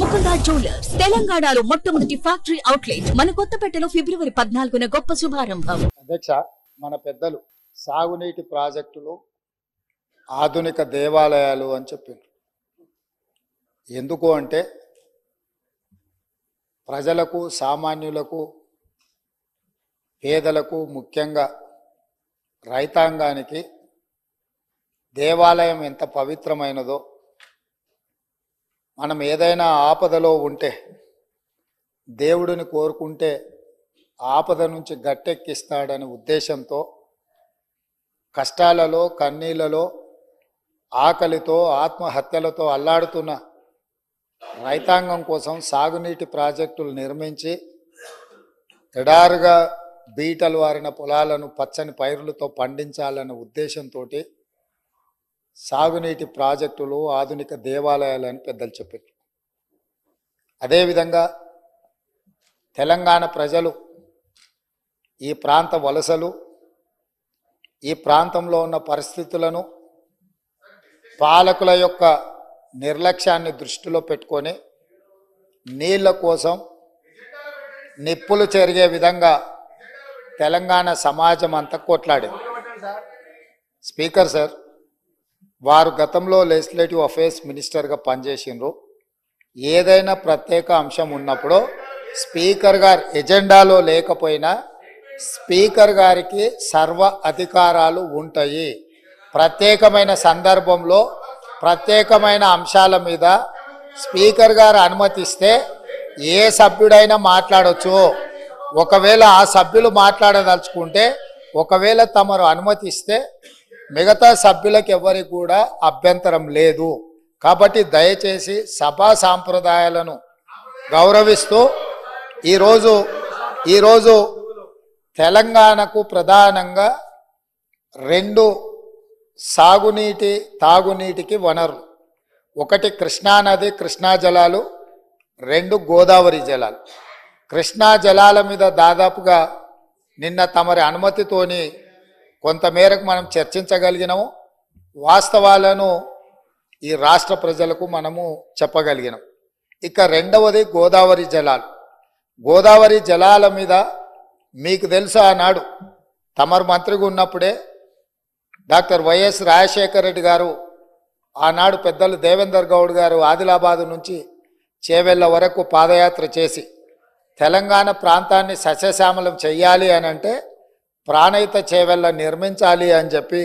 Golconda jewellers తెలంగాణలో మొట్టమొదటి factory outlet మన కొత్తపేటలో ఫిబ్రవరి 14న గొప్ప శుభారంభం. అధ్యక్ష, మన పెద్దలు సాగునీటి ప్రాజెక్టులు ఆధునిక దేవాలయాలు అని చెప్పారు. ఎందుకు అంటే ప్రజలకు, సామాన్యులకు, పేదలకు, ముఖ్యంగా రైతాంగానికి దేవాలయం ఎంత పవిత్రమైనదో, మనం ఏదైనా ఆపదలో ఉంటే దేవుడిని కోరుకుంటే ఆపద నుంచి గట్టెక్కిస్తాడనే ఉద్దేశంతో కష్టాలలో, కన్నీళ్లలో, ఆకలితో, ఆత్మహత్యలతో అల్లాడుతున్న రైతాంగం కోసం సాగునీటి ప్రాజెక్టులు నిర్మించి ఎడారుగా బీటలు వారిన పొలాలను పచ్చని పైరులతో పండించాలన్న ఉద్దేశంతో సాగునీటి ప్రాజెక్టులు ఆధునిక దేవాలయాలని పెద్దలు చెప్పారు. అదేవిధంగా తెలంగాణ ప్రజలు, ఈ ప్రాంత వలసలు, ఈ ప్రాంతంలో ఉన్న పరిస్థితులను, పాలకుల యొక్క నిర్లక్ష్యాన్ని దృష్టిలో పెట్టుకొని నీళ్ల కోసం నిప్పులు చెరిగే విధంగా తెలంగాణ సమాజం అంతా కొట్లాడింది. స్పీకర్ సార్, వారు గతంలో లెజిస్లేటివ్ అఫేర్స్ మినిస్టర్గా పనిచేసిండ్రు. ఏదైనా ప్రత్యేక అంశం ఉన్నప్పుడు స్పీకర్ గారు ఎజెండాలో లేకపోయినా స్పీకర్ గారికి సర్వ అధికారాలు ఉంటాయి. ప్రత్యేకమైన సందర్భంలో ప్రత్యేకమైన అంశాల మీద స్పీకర్ గారు అనుమతిస్తే ఏ సభ్యుడైనా మాట్లాడవచ్చు. ఒకవేళ ఆ సభ్యులు మాట్లాడదలుచుకుంటే, ఒకవేళ తమరు అనుమతిస్తే మిగతా సభ్యులకు ఎవరికి కూడా అభ్యంతరం లేదు. కాబట్టి దయచేసి సభా సాంప్రదాయాలను గౌరవిస్తూ ఈరోజు తెలంగాణకు ప్రధానంగా రెండు సాగునీటి, తాగునీటికి వనరులు. ఒకటి కృష్ణానది, కృష్ణా జలాలు, రెండు గోదావరి జలాలు. కృష్ణా జలాల మీద దాదాపుగా నిన్న తమరి అనుమతితోని కొంతమేరకు మనం చర్చించగలిగినాము. వాస్తవాలను ఈ రాష్ట్ర ప్రజలకు మనము చెప్పగలిగినాం. ఇక రెండవది గోదావరి జలాలు. గోదావరి జలాల మీద మీకు తెలుసు, ఆనాడు తమరు మంత్రిగా ఉన్నప్పుడే డాక్టర్ వైఎస్ రాజశేఖర రెడ్డి గారు, ఆనాడు పెద్దలు దేవేందర్ గౌడ్ గారు ఆదిలాబాదు నుంచి చేవెళ్ళ వరకు పాదయాత్ర చేసి తెలంగాణ ప్రాంతాన్ని సస్యశ్యామలం చెయ్యాలి అని అంటే ప్రాణహిత చేవెళ్ళ నిర్మించాలి అని చెప్పి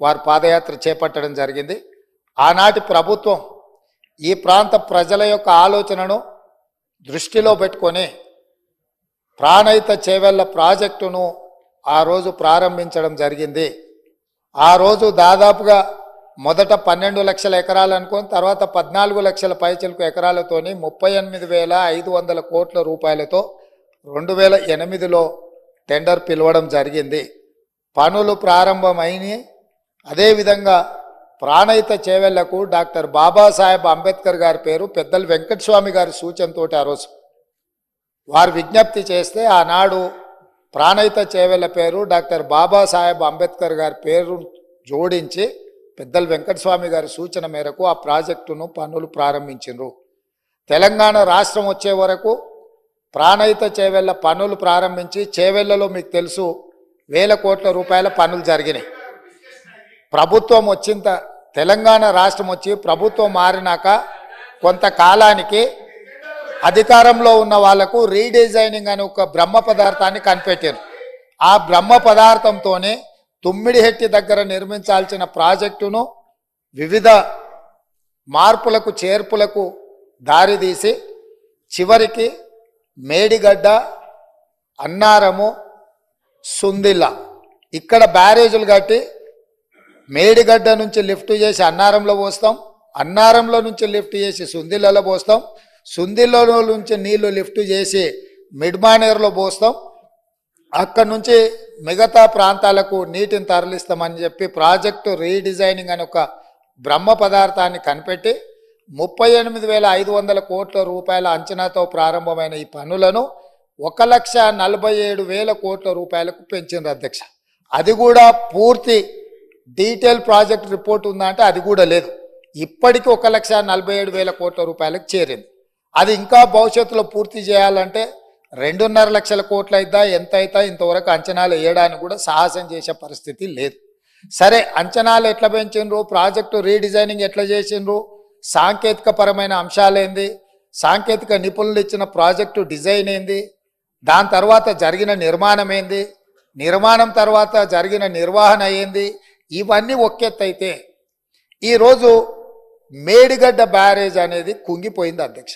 వారు పాదయాత్ర చేపట్టడం జరిగింది. ఆనాటి ప్రభుత్వం ఈ ప్రాంత ప్రజల యొక్క ఆలోచనను దృష్టిలో పెట్టుకొని ప్రాణహిత చేవెళ్ళ ప్రాజెక్టును ఆ రోజు ప్రారంభించడం జరిగింది. ఆ రోజు దాదాపుగా మొదట 12 లక్షల ఎకరాలు అనుకొని తర్వాత 14 లక్షల పైచిలకు ఎకరాలతోని 38,500 కోట్ల రూపాయలతో 2008లో టెండర్ పిలవడం జరిగింది. పనులు ప్రారంభమైనవి. అదేవిధంగా ప్రాణహిత చేవెళ్లకు డాక్టర్ బాబాసాహెబ్ అంబేద్కర్ గారి పేరు పెద్దలు వెంకటస్వామి గారి సూచనతో ఆ రోజు వారు విజ్ఞప్తి చేస్తే ఆనాడు ప్రాణహిత చేవెళ్ల పేరు డాక్టర్ బాబాసాహెబ్ అంబేద్కర్ గారి పేరు జోడించి పెద్దలు వెంకటస్వామి గారి సూచన మేరకు ఆ ప్రాజెక్టును పనులు ప్రారంభించారు. తెలంగాణ రాష్ట్రం వచ్చే వరకు ప్రాణహిత చేవెళ్ళ పనులు ప్రారంభించి చేవెళ్లలో మీకు తెలుసు 1000 కోట్ల రూపాయల పనులు జరిగినాయి. ప్రభుత్వం వచ్చిన తెలంగాణ రాష్ట్రం వచ్చి ప్రభుత్వం మారినాక కొంతకాలానికి అధికారంలో ఉన్న వాళ్లకు రీడిజైనింగ్ అనే ఒక బ్రహ్మ పదార్థాన్ని కనిపెట్టారు. ఆ బ్రహ్మ పదార్థంతోనే తుమ్మిడిహెట్టి దగ్గర నిర్మించాల్సిన ప్రాజెక్టును వివిధ మార్పులకు, చేర్పులకు దారితీసి చివరికి మేడిగడ్డ, అన్నారము, సుందిల్ల ఇక్కడ బ్యారేజీలు కట్టి మేడిగడ్డ నుంచి లిఫ్ట్ చేసి అన్నారంలో పోస్తాం, అన్నారంలో నుంచి లిఫ్ట్ చేసి సుందిల్లలో పోస్తాం, సుందిల్లలో నుంచి నీళ్లు లిఫ్ట్ చేసి మిడ్మానేరులో పోస్తాం, అక్కడి నుంచి మిగతా ప్రాంతాలకు నీటిని తరలిస్తామని చెప్పి ప్రాజెక్టు రీడిజైనింగ్ అని ఒక బ్రహ్మ పదార్థాన్ని కనిపెట్టి 38,500 కోట్ల రూపాయల అంచనాతో ప్రారంభమైన ఈ పనులను 1,47,000 కోట్ల రూపాయలకు పెంచింది అధ్యక్ష. అది కూడా పూర్తి డీటెయిల్ ప్రాజెక్ట్ రిపోర్ట్ ఉందంటే అది కూడా లేదు. ఇప్పటికీ 1,47,000 కోట్ల రూపాయలకు చేరింది. అది ఇంకా భవిష్యత్తులో పూర్తి చేయాలంటే 2.5 లక్షల కోట్లు అయిద్దా ఎంత అయితా ఇంతవరకు అంచనాలు వేయడానికి కూడా సాహసం చేసే పరిస్థితి లేదు. సరే, అంచనాలు ఎట్లా పెంచిండ్రు, ప్రాజెక్టు రీడిజైనింగ్ ఎట్లా చేసిండ్రు, సాంకేతిక పరమైన అంశాలేంది, సాంకేతిక నిపుణులు ఇచ్చిన ప్రాజెక్టు డిజైన్ ఏంది, దాని తర్వాత జరిగిన నిర్మాణం ఏంది, నిర్మాణం తర్వాత జరిగిన నిర్వహణ ఏంది, ఇవన్నీ ఒక్కెత్తైతే ఈరోజు మేడిగడ్డ బ్యారేజ్ అనేది కుంగిపోయింది అధ్యక్ష.